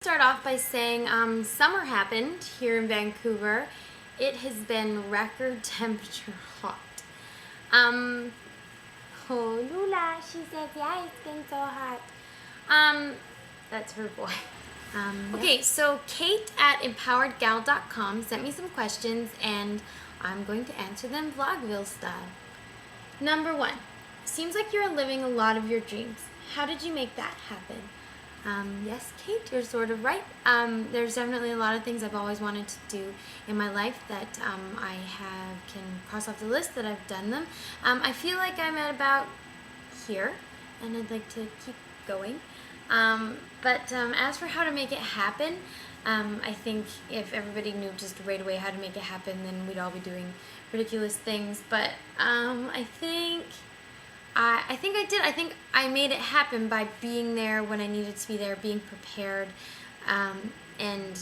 Start off by saying summer happened here in Vancouver. It has been record temperature hot. Um, oh, Lula, she said, yeah, it's been so hot. That's her boy. Okay, so Kate at empoweredgal.com sent me some questions and I'm going to answer them Vlogville style. Number 1, seems like you're living a lot of your dreams. How did you make that happen? Yes, Kate, you're sort of right. There's definitely a lot of things I've always wanted to do in my life that can cross off the list that I've done them. I feel like I'm at about here, and I'd like to keep going. But as for how to make it happen, I think if everybody knew just right away how to make it happen, then we'd all be doing ridiculous things. But I think I did. I think I made it happen by being there when I needed to be there, being prepared, and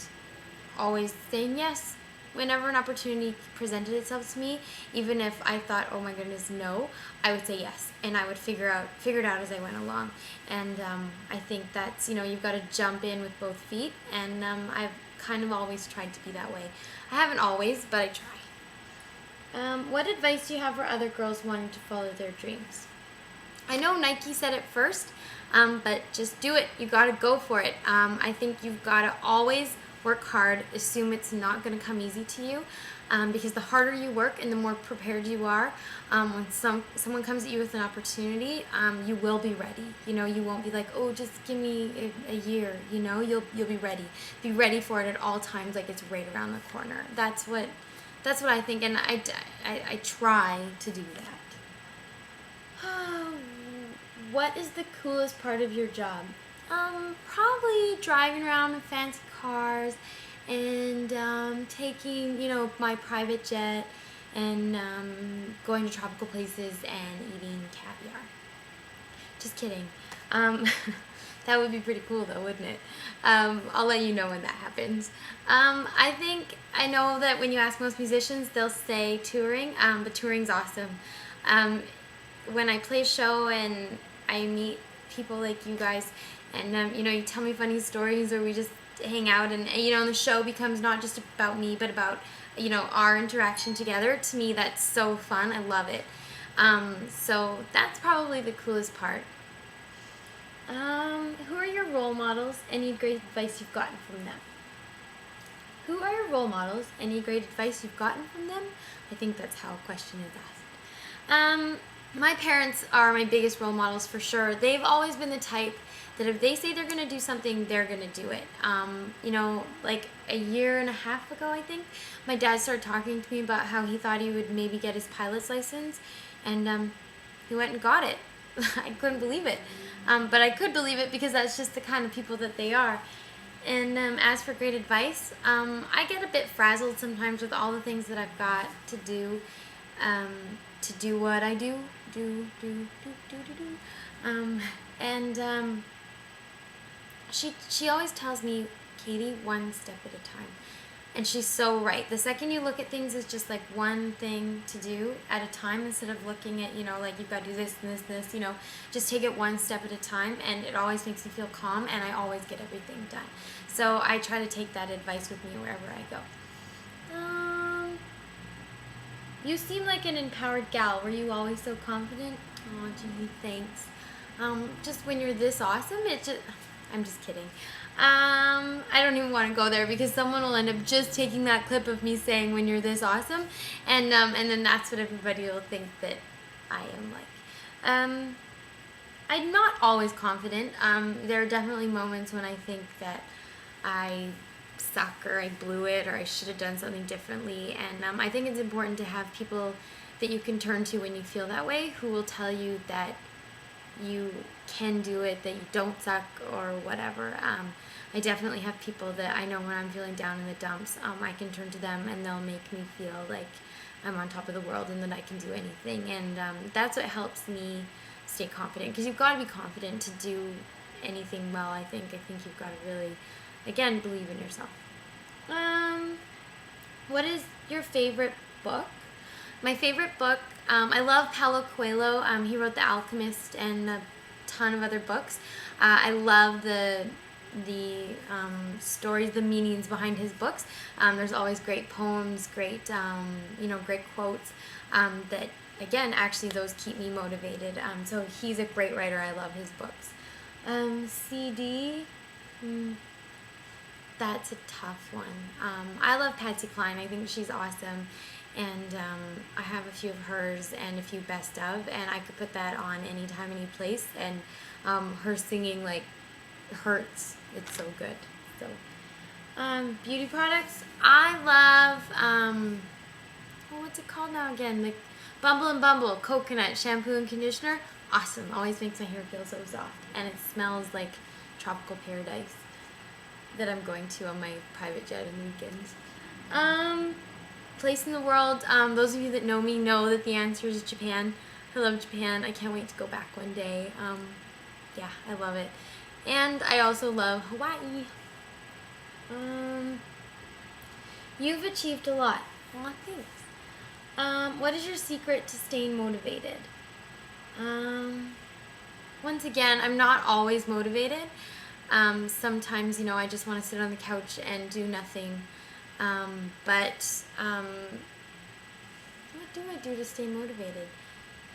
always saying yes whenever an opportunity presented itself to me. Even if I thought, oh my goodness, no, I would say yes, and I would figure it out as I went along. And I think that's, you've got to jump in with both feet, and I've kind of always tried to be that way. I haven't always, but I try. What advice do you have for other girls wanting to follow their dreams? I know Nike said it first, but just do it. You gotta go for it. I think you've gotta always work hard. Assume it's not gonna come easy to you, because the harder you work and the more prepared you are, when someone comes at you with an opportunity, you will be ready. You won't be like, oh, just give me a year. You'll be ready. Be ready for it at all times, like it's right around the corner. That's what I think, and I try to do that. What is the coolest part of your job? Probably driving around in fancy cars and taking, my private jet and going to tropical places and eating caviar. Just kidding. That would be pretty cool though, wouldn't it? I'll let you know when that happens. I know that when you ask most musicians, they'll say touring, but touring's awesome. When I play a show and I meet people like you guys, and you tell me funny stories, or we just hang out, and the show becomes not just about me, but about our interaction together. To me, that's so fun. I love it. So that's probably the coolest part. Who are your role models? Any great advice you've gotten from them? Who are your role models? Any great advice you've gotten from them? I think that's how a question is asked. My parents are my biggest role models for sure. They've always been the type that if they say they're going to do something, they're going to do it. Like a year and a half ago, I think, my dad started talking to me about how he thought he would maybe get his pilot's license, and he went and got it. I couldn't believe it. But I could believe it because that's just the kind of people that they are. And as for great advice, I get a bit frazzled sometimes with all the things that I've got to do what I do. She always tells me, Katie, one step at a time. And she's so right. The second you look at things as just like one thing to do at a time, instead of looking at, like you've got to do this and this, just take it one step at a time, and it always makes me feel calm, and I always get everything done. So I try to take that advice with me wherever I go. You seem like an empowered gal. Were you always so confident? Oh, gee, thanks. Just when you're this awesome, I'm just kidding. I don't even want to go there, because someone will end up just taking that clip of me saying when you're this awesome, and then that's what everybody will think that I am like. I'm not always confident. There are definitely moments when I think that I suck, or I blew it, or I should have done something differently, and I think it's important to have people that you can turn to when you feel that way, who will tell you that you can do it, that you don't suck, or whatever. I definitely have people that I know when I'm feeling down in the dumps, I can turn to them, and they'll make me feel like I'm on top of the world and that I can do anything, and that's what helps me stay confident, because you've got to be confident to do anything well. I think you've got to really, again, believe in yourself. What is your favorite book? My favorite book, I love Paulo Coelho. He wrote The Alchemist and a ton of other books. I love the stories, the meanings behind his books. There's always great poems, great great quotes that, again, actually those keep me motivated. So he's a great writer. I love his books. CD. That's a tough one. I love Patsy Cline. I think she's awesome. And I have a few of hers and a few best of, and I could put that on anytime, any place. And her singing, like, hurts. It's so good. So, beauty products. I love, what's it called now again? The Bumble and Bumble Coconut Shampoo and Conditioner. Awesome. Always makes my hair feel so soft. And it smells like tropical paradise that I'm going to on my private jet on weekends. Place in the world. Those of you that know me know that the answer is Japan. I love Japan. I can't wait to go back one day. Yeah, I love it. And I also love Hawaii. You've achieved a lot. Aw, thanks. What is your secret to staying motivated? Once again, I'm not always motivated. Sometimes, I just want to sit on the couch and do nothing. But what do I do to stay motivated?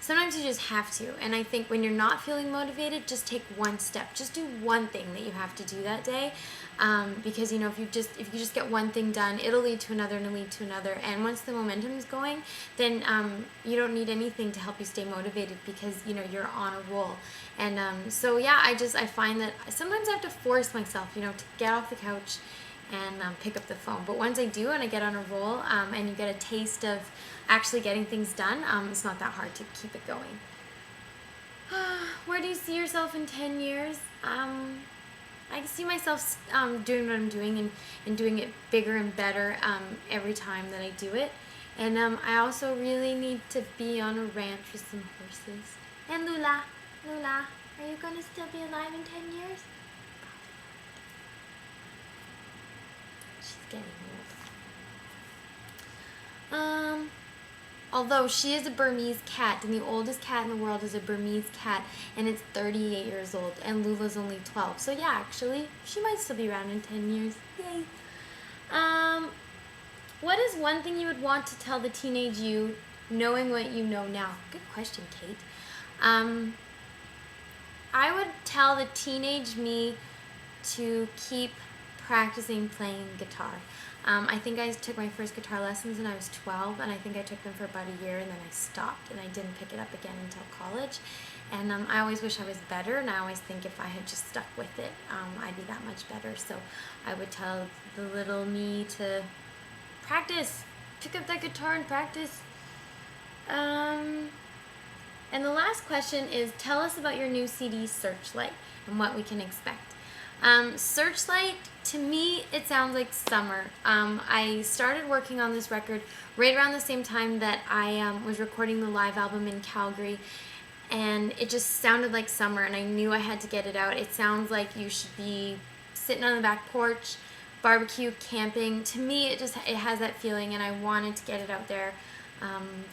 Sometimes you just have to. And I think when you're not feeling motivated, just take one step. Just do one thing that you have to do that day. Because, if you just get one thing done, it'll lead to another and it'll lead to another. And once the momentum is going, then you don't need anything to help you stay motivated because, you're on a roll. And so, yeah, I find that sometimes I have to force myself, to get off the couch and pick up the phone. But once I do and I get on a roll and you get a taste of actually getting things done, it's not that hard to keep it going. Where do you see yourself in 10 years? I see myself doing what I'm doing and doing it bigger and better every time that I do it. And I also really need to be on a ranch with some horses. And Lula, are you going to still be alive in 10 years? She's getting old. Although she is a Burmese cat, and the oldest cat in the world is a Burmese cat, and it's 38 years old, and Lula's only 12. So yeah, actually, she might still be around in 10 years. Yay. What is one thing you would want to tell the teenage you, knowing what you know now? Good question, Kate. I would tell the teenage me to keep practicing playing guitar. I think I took my first guitar lessons when I was 12, and I think I took them for about a year, and then I stopped, and I didn't pick it up again until college. And I always wish I was better, and I always think if I had just stuck with it, I'd be that much better. So I would tell the little me to practice, pick up that guitar and practice. And the last question is, tell us about your new CD, Searchlight, and what we can expect. Searchlight, to me, it sounds like summer. I started working on this record right around the same time that I was recording the live album in Calgary, and it just sounded like summer, and I knew I had to get it out. It sounds like you should be sitting on the back porch, barbecue, camping. To me, it has that feeling, and I wanted to get it out there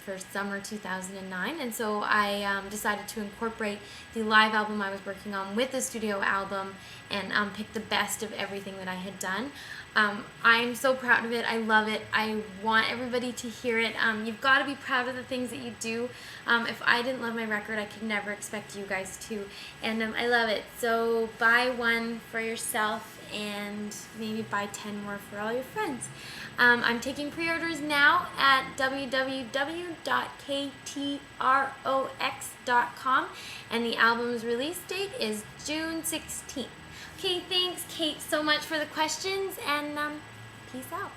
for summer 2009, and so I decided to incorporate the live album I was working on with the studio album and pick the best of everything that I had done. I'm so proud of it. I love it. I want everybody to hear it. You've got to be proud of the things that you do. If I didn't love my record, I could never expect you guys to, and I love it. So buy one for yourself and maybe buy 10 more for all your friends. I'm taking pre-orders now at www.ktrox.com, and the album's release date is June 16th. Okay, thanks, Kate, so much for the questions, and peace out.